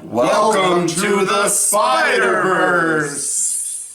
Welcome to the Spiderverse!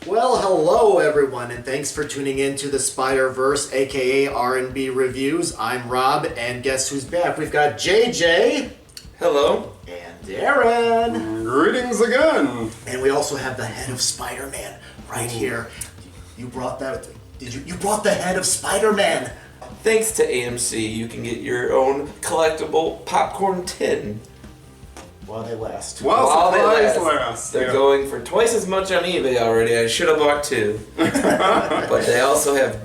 Well, hello everyone, and thanks for tuning in to the Spiderverse, aka R&B Reviews. I'm Rob, and guess who's back? We've got JJ. Hello. And Darren. Greetings again. And we also have the head of Spider-Man right here. You brought that, did you? You brought the head of Spider-Man. Thanks to AMC, you can get your own collectible popcorn tin. While they last. While they last. They're going for twice as much on eBay already. I should have bought two. But they also have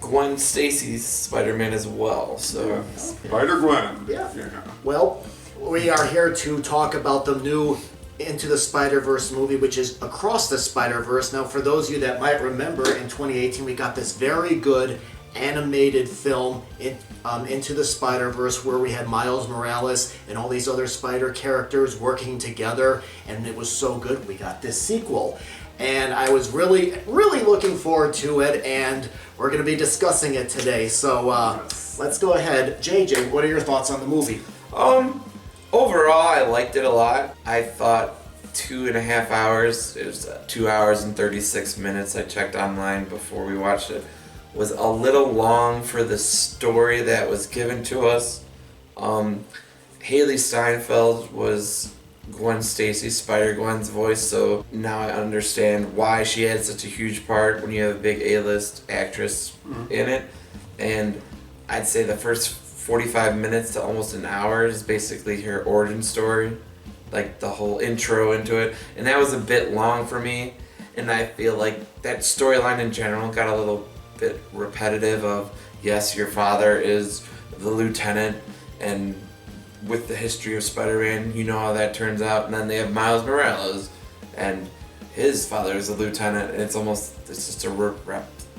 Gwen Stacy's Spider-Man as well. So Spider-Gwen. Yeah. Well, we are here to talk about the new Into the Spider-Verse movie, which is Across the Spider-Verse. Now, for those of you that might remember, in 2018 we got this very good animated film, Into the Spider-Verse, where we had Miles Morales and all these other spider characters working together, and it was so good we got this sequel. And I was really looking forward to it, and we're going to be discussing it today. So let's go ahead. JJ, what are your thoughts on the movie? Overall, I liked it a lot. I thought 2.5 hours, it was 2 hours and 36 minutes, I checked online before we watched it, was a little long for the story that was given to us. Hailee Steinfeld was Gwen Stacy, Spider-Gwen's voice, so now I understand why she had such a huge part when you have a big A-list actress in it. And I'd say the first 45 minutes to almost an hour is basically her origin story, like the whole intro into it, and that was a bit long for me, and I feel like that storyline in general got a little bit repetitive of, yes, your father is the lieutenant, and with the history of Spider-Man, you know how that turns out, and then they have Miles Morales, and his father is a lieutenant, and it's just a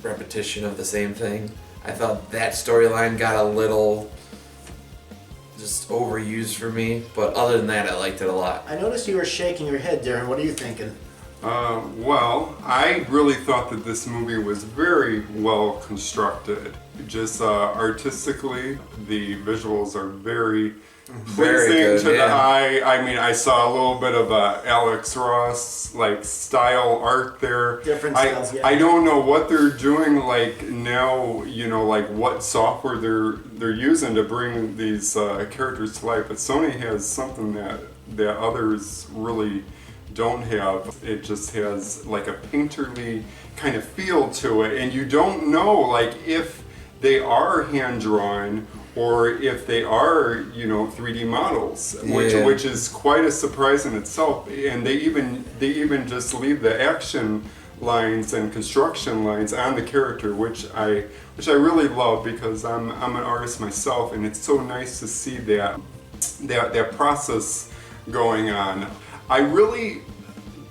repetition of the same thing. I felt that storyline got a little just overused for me, but other than that, I liked it a lot. I noticed you were shaking your head, Darren. What are you thinking? Well, I really thought that this movie was very well constructed. Just artistically, the visuals are very pleasing to the eye. I mean, I saw a little bit of Alex Ross like style art there. Different styles, yeah. I don't know what they're doing like now, you know, like what software they're using to bring these characters to life. But Sony has something that others really don't have. It just has like a painterly kind of feel to it, and you don't know like if they are hand drawn or if they are, you know, 3D models, which is quite a surprise in itself. And they even just leave the action lines and construction lines on the character, which I really love, because I'm an artist myself, and it's so nice to see that process going on. I really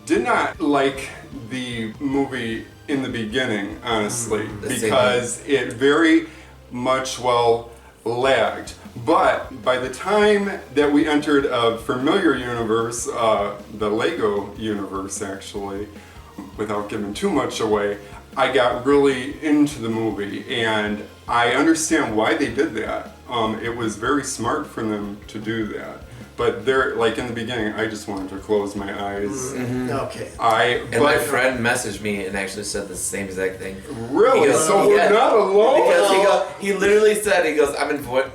did not like the movie in the beginning, honestly, because it very much lagged. But by the time that we entered a familiar universe, the Lego universe actually, without giving too much away, I got really into the movie, and I understand why they did that. It was very smart for them to do that. But they're like in the beginning, I just wanted to close my eyes. Okay. My friend messaged me and actually said the same exact thing. Really? Goes, so we're not alone. Because he literally said,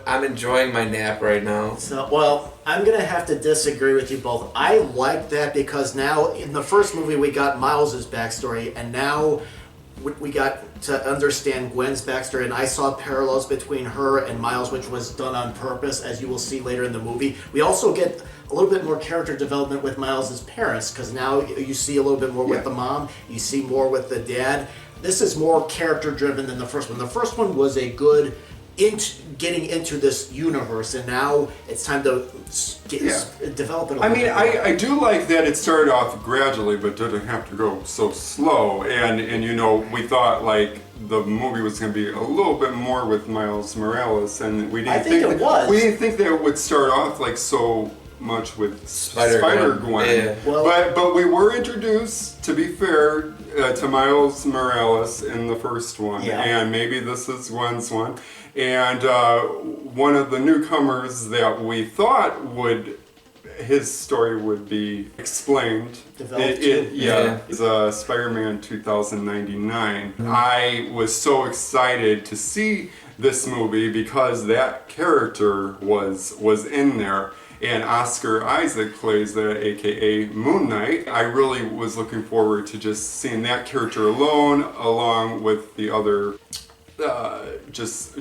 I'm enjoying my nap right now. So, well, I'm gonna have to disagree with you both. I like that because now in the first movie we got Miles's backstory, and now we got to understand Gwen's backstory, and I saw parallels between her and Miles, which was done on purpose, as you will see later in the movie. We also get a little bit more character development with Miles's parents, because now you see a little bit more with the mom, you see more with the dad. This is more character driven than the first one. The first one was a good getting into this universe, and now it's time to develop it a little bit more. I do like that it started off gradually, but didn't have to go so slow. And you know, we thought like the movie was going to be a little bit more with Miles Morales, and we didn't think that it would start off like so much with Spider-Gwen. Spider-Gwen. Yeah. Well- but we were introduced, to be fair, to Miles Morales in the first one, Yeah. and maybe this is Gwen's one. And one of the newcomers that we thought his story would be explained. Developed too. Yeah. Is Spider-Man 2099. I was so excited to see this movie because that character was in there. And Oscar Isaac plays that, aka Moon Knight. I really was looking forward to just seeing that character along with the other, just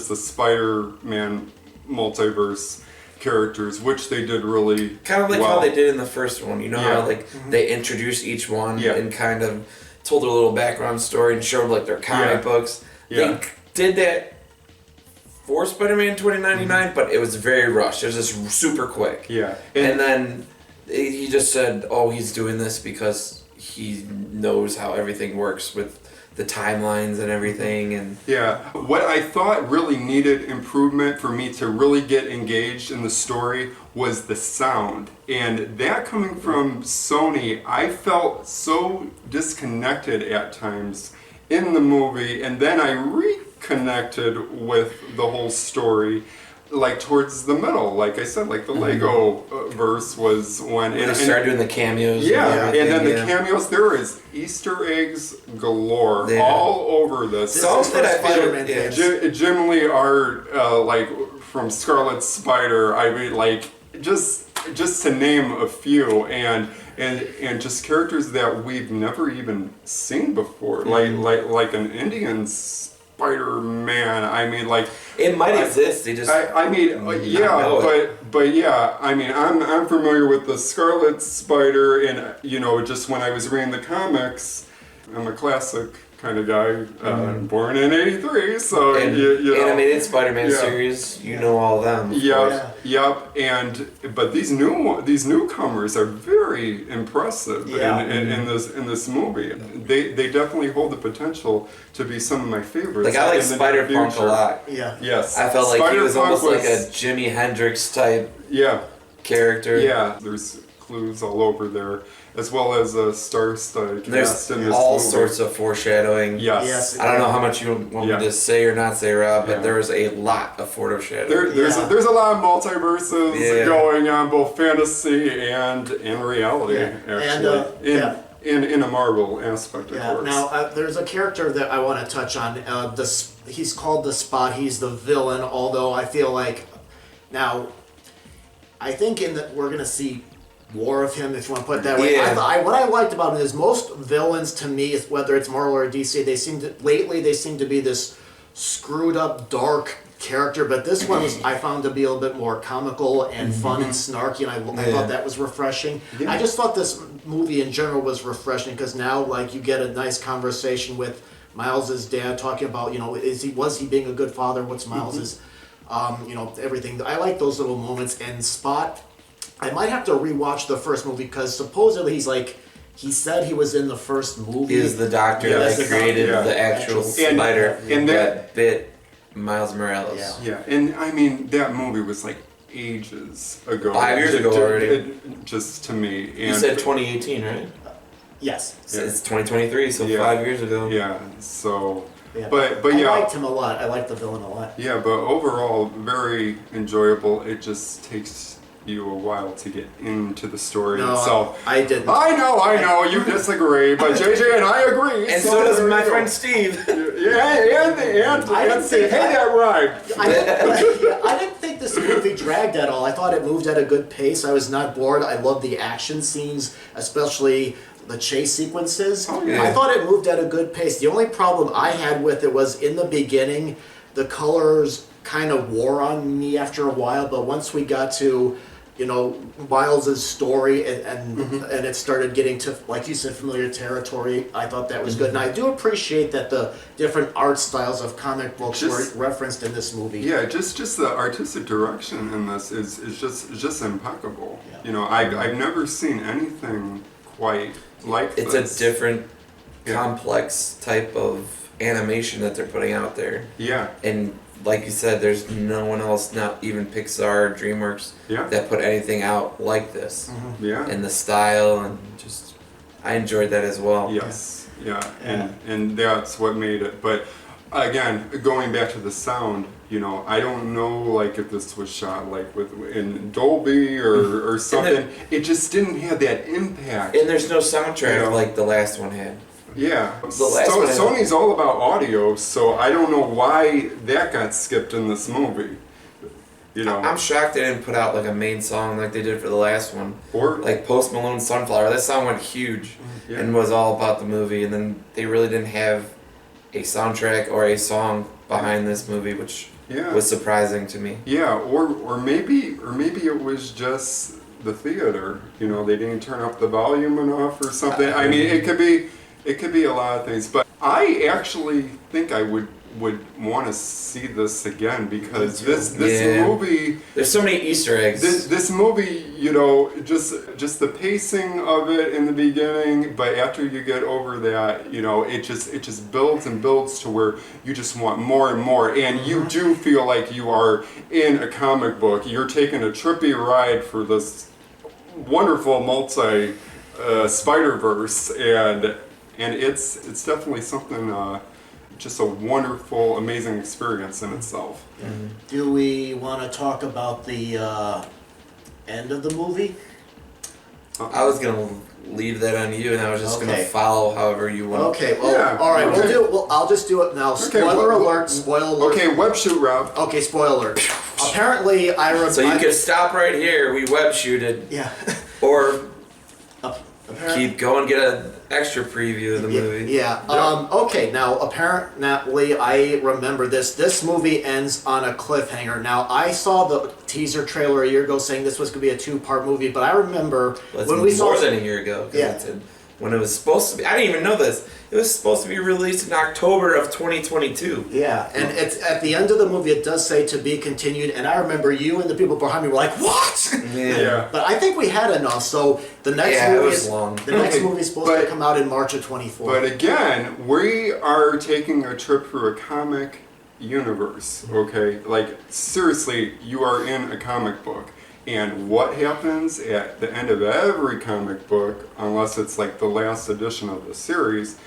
the Spider-Man multiverse characters, which they did really Kind of like well. how they did in the first one. You know Yeah. how like they introduced each one Yeah. and kind of told their little background story and showed like their comic Yeah. books. Yeah. They did that for Spider-Man 2099, but it was very rushed. It was just super quick. Yeah. And then he just said, "Oh, he's doing this because he knows how everything works with the timelines and everything." And Yeah, what I thought really needed improvement for me to really get engaged in the story was the sound. And that coming from Sony, I felt so disconnected at times in the movie, and then I reconnected with the whole story like towards the middle. Like I said, like the Lego verse was when they started doing the cameos. yeah, and then the yeah. cameos, there is Easter eggs galore Yeah. all over this. This Some is that for I feel, Spider-Man yeah. fans. Jim Lee art, like from Scarlet Spider. I mean, like just to name a few, and just characters that we've never even seen before, like an Indian Spider-Man. I mean, like It might exist. They just I mean, yeah, know it. but yeah, I mean, I'm familiar with the Scarlet Spider, and you know, just when I was reading the comics, I'm a classic kind of guy, born in '83, so and you know, animated Spider-Man Yeah. series. You know all of them. Yep. But these newcomers are very impressive Yeah. in this movie. They definitely hold the potential to be some of my favorites. Like I like in the Spider-Punk a future. lot. Yeah. Yes, I felt like he was Spider-Punk almost like was- a Jimi Hendrix type yeah. character. Yeah, there's clues all over there, as well as a star-studded There's cast in this all movie. sorts of foreshadowing. Yes. Yes. I don't know how much you want Yeah. me to say or not say, Rob, but Yeah. there was a lot of foreshadowing. There's Yeah. a lot of multiverses Yeah. going on, both fantasy and in reality, Yeah. actually. And, in a Marvel aspect, of Yeah. course. Now, there's a character that I want to touch on. He's called the Spot. He's the villain. Although I feel like now, I think we're gonna see more of him, if you want to put it that way. Yeah. What I liked about him is most villains, to me, whether it's Marvel or DC, they seem to be this screwed up, dark character. But this one I found to be a little bit more comical and fun and snarky, and I thought that was refreshing. Yeah. I just thought this movie in general was refreshing because now, like, you get a nice conversation with Miles's dad talking about, you know, was he being a good father? What's Miles's, you know, everything. I like those little moments. And Spot, I might have to rewatch the first movie because supposedly he said he was in the first movie. He is the doctor Yeah, that the created doctor, the actual And- spider and that bit Miles Morales. Yeah. Yeah, and I mean, that movie was like ages ago. 5 years ago already. Just to me. And You said 2018, right? Yes. So it's 2023, so Yeah. 5 years ago. Yeah, so... Yeah, But I yeah. liked him a lot. I liked the villain a lot. Yeah, but overall, very enjoyable. It just takes you a while to get into the story No, itself. I didn't. I know, you disagree, but JJ and I agree. And so does there my you go. friend Steve. Yeah, and think hey, that rhymed. I didn't think this movie dragged at all. I thought it moved at a good pace. I was not bored. I loved the action scenes, especially the chase sequences. Oh, yeah. I thought it moved at a good pace. The only problem I had with it was in the beginning, the colors kind of wore on me after a while, but once we got to, you know, Miles's story and it started getting to, like you said, familiar territory, I thought that was good. And I do appreciate that the different art styles of comic books Just- were referenced in this movie. Yeah, just the artistic direction in this is just impeccable. Yeah. You know, I've never seen anything quite like It's this. a different complex type of animation that they're putting out there. Yeah. And like you said, there's no one else, not even Pixar or DreamWorks, that put anything out like this. Yeah. And the style and just, I enjoyed that as well. Yes. Yeah. And that's what made it. But again, going back to the sound, you know, I don't know like if this was shot like in Dolby or something. It just didn't have that impact. And there's no soundtrack like the last one had. Yeah. The last one had, Sony's all about audio, so I don't know why that got skipped in this movie. You know, I'm shocked they didn't put out like a main song like they did for the last one. Or like Post Malone's Sunflower. That song went huge and was all about the movie, and then they really didn't have a soundtrack or a song behind this movie, which was surprising to me. Yeah, or maybe it was just the theater. You know, they didn't turn up the volume enough or something. I mean, it could be a lot of things. But I actually think I would want to see this again because this movie. There's so many Easter eggs. This movie, you know, just the pacing of it in the beginning, but after you get over that, you know, it just builds and builds to where you just want more and more, and you do feel like you are in a comic book. You're taking a trippy ride for this wonderful Spider-Verse, and it's definitely something. Just a wonderful, amazing experience in itself. Do we want to talk about the end of the movie? I was gonna leave that on you, and I was just gonna follow however you want. Okay, well, all right, I'll just do it now. Spoiler alert! Spoiler alert! Okay, web shoot, Rob. Okay, spoiler alert. Apparently, So you can stop right here. We web shooted. Yeah. Or keep going, get an extra preview of the movie. Yeah. Okay. Now, apparently, I remember this. This movie ends on a cliffhanger. Now, I saw the teaser trailer a year ago saying this was going to be a 2-part movie, but I remember when we saw more than a year ago. When it was supposed to be. I didn't even know this. It was supposed to be released in October of 2022. Yeah, and it's at the end of the movie. It does say to be continued, and I remember you and the people behind me were like, "What?" Yeah. But I think we had enough. So the next movie is long. The next movie is supposed to come out in March of 24. But again, we are taking a trip through a comic universe. Okay, like seriously, you are in a comic book. And what happens at the end of every comic book, unless it's like the last edition of the series,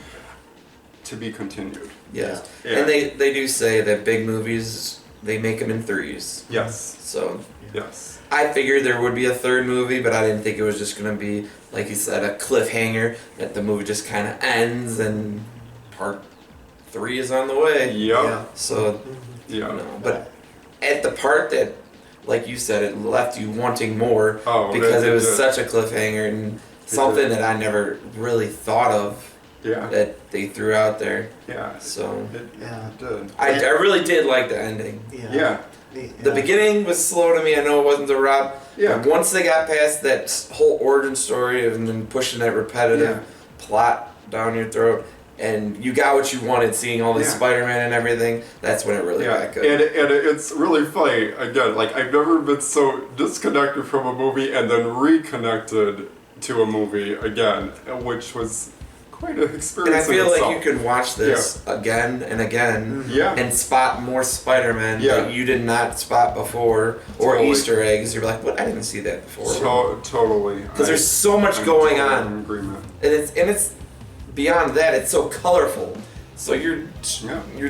to be continued. Yes. Yeah. And they do say that big movies, they make them in threes. Yes. So yes. I figured there would be a third movie, but I didn't think it was just going to be, like you said, a cliffhanger, that the movie just kind of ends and part 3 is on the way. Yep. Yeah. So, yeah. You know, but at the part that, like you said, it left you wanting more because it was such a cliffhanger and something that I never really thought of that they threw out there. Yeah. So it did. I really did like the ending. Yeah. The beginning was slow to me. I know it wasn't the Rob. Yeah. But once they got past that whole origin story and then pushing that repetitive plot down your throat, and you got what you wanted, seeing all this Spider-Man and everything, that's when it really got good. And it's really funny, again, like I've never been so disconnected from a movie and then reconnected to a movie again, which was quite an experience. And I feel like you could watch this again and again and spot more Spider-Man that you did not spot before, or Easter eggs. You're like, what? I didn't see that before. Totally. Because there's so much going on. In agreement. And it's beyond that, it's so colorful. So you're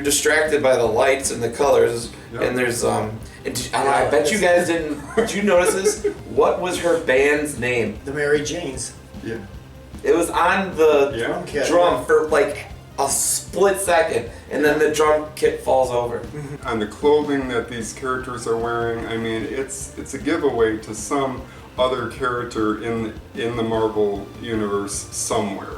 distracted by the lights and the colors, and there's I bet you guys didn't. Did you notice this? What was her band's name? The Mary Janes. Yeah. It was on the drum for like a split second, and then the drum kit falls over. On the clothing that these characters are wearing, I mean, it's a giveaway to some other character in the Marvel universe somewhere.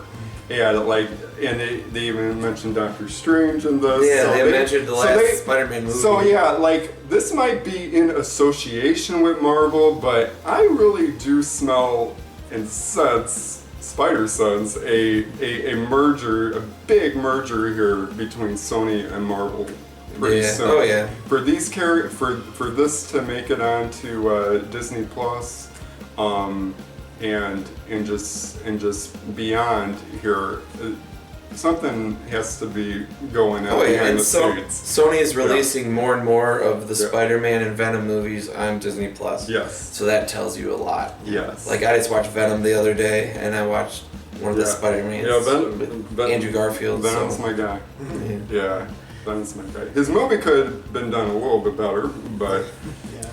Yeah, and they even mentioned Doctor Strange in this. Yeah, so they mentioned the last Spider-Man movie. So yeah, like this might be in association with Marvel, but I really do smell and sense Spider-Sense a merger, a big merger here between Sony and Marvel. Pretty soon. Oh yeah. For these for this to make it onto Disney Plus, and just beyond here, something has to be going on Oh yeah, behind and the so scenes. Sony is releasing more and more of the Yeah. Spider-Man and Venom movies on Disney Plus. Yes. So that tells you a lot. Yes. Like I just watched Venom the other day, and I watched one of the Yeah. Spider-Mans Yeah, with Andrew Garfield. Venom's so. my guy. Yeah. Yeah, Venom's my guy. His movie could have been done a little bit better, but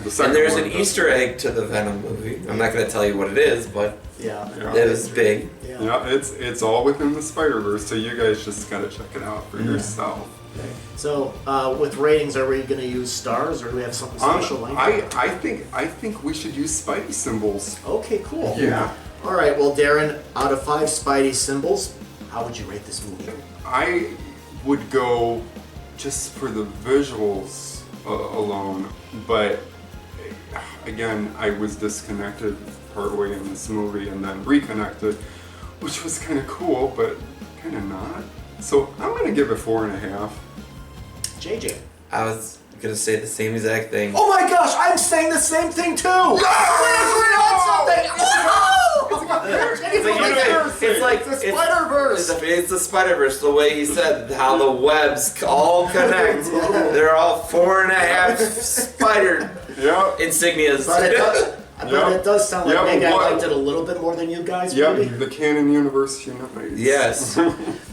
the second And there's one an does- Easter egg to the Venom movie. I'm not going to tell you what it is, but Yeah. Yeah. it was big. Yeah. Yeah, it's all within the Spider-Verse, so you guys just gotta check it out for yourself. Okay. So, with ratings, are we going to use stars, or do we have something special? I think we should use Spidey symbols. Okay, cool. Yeah. All right. Well, Darren, out of 5 Spidey symbols, how would you rate this movie? I would go just for the visuals alone, but again, I was disconnected partway in this movie and then reconnected, which was kind of cool, but kind of not. So I'm gonna give it 4.5. JJ. I was going to say the same exact thing. Oh my gosh, I'm saying the same thing too! It's like the Spider-Verse! It's the Spider-Verse, the way he said how the webs all connect. They're all 4.5 spider Yeah. insignias. But it does sound like Yeah, maybe I what- liked it a little bit more than you guys. Yep, Maybe. the canon universe unites. Yes.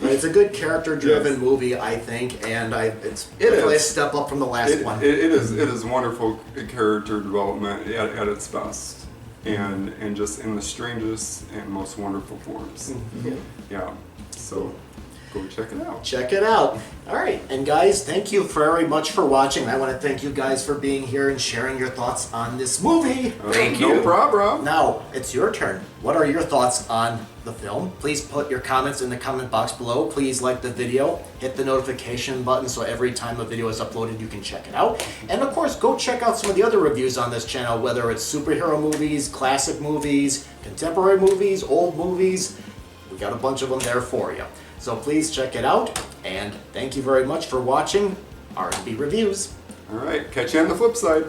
But it's a good character-driven Yes. movie, I think, and it's It definitely a is. step up from the last one. It is wonderful character development at its best, and just in the strangest and most wonderful forms. Yeah, so go check it out. Check it out. All right, and guys, thank you very much for watching. I want to thank you guys for being here and sharing your thoughts on this movie. Thank No you. problem. Now, it's your turn. What are your thoughts on the film? Please put your comments in the comment box below. Please like the video, hit the notification button so every time a video is uploaded you can check it out. And of course, go check out some of the other reviews on this channel, whether it's superhero movies, classic movies, contemporary movies, old movies. We got a bunch of them there for you. So please check it out, and thank you very much for watching R&B Reviews. All right, catch you on the flip side.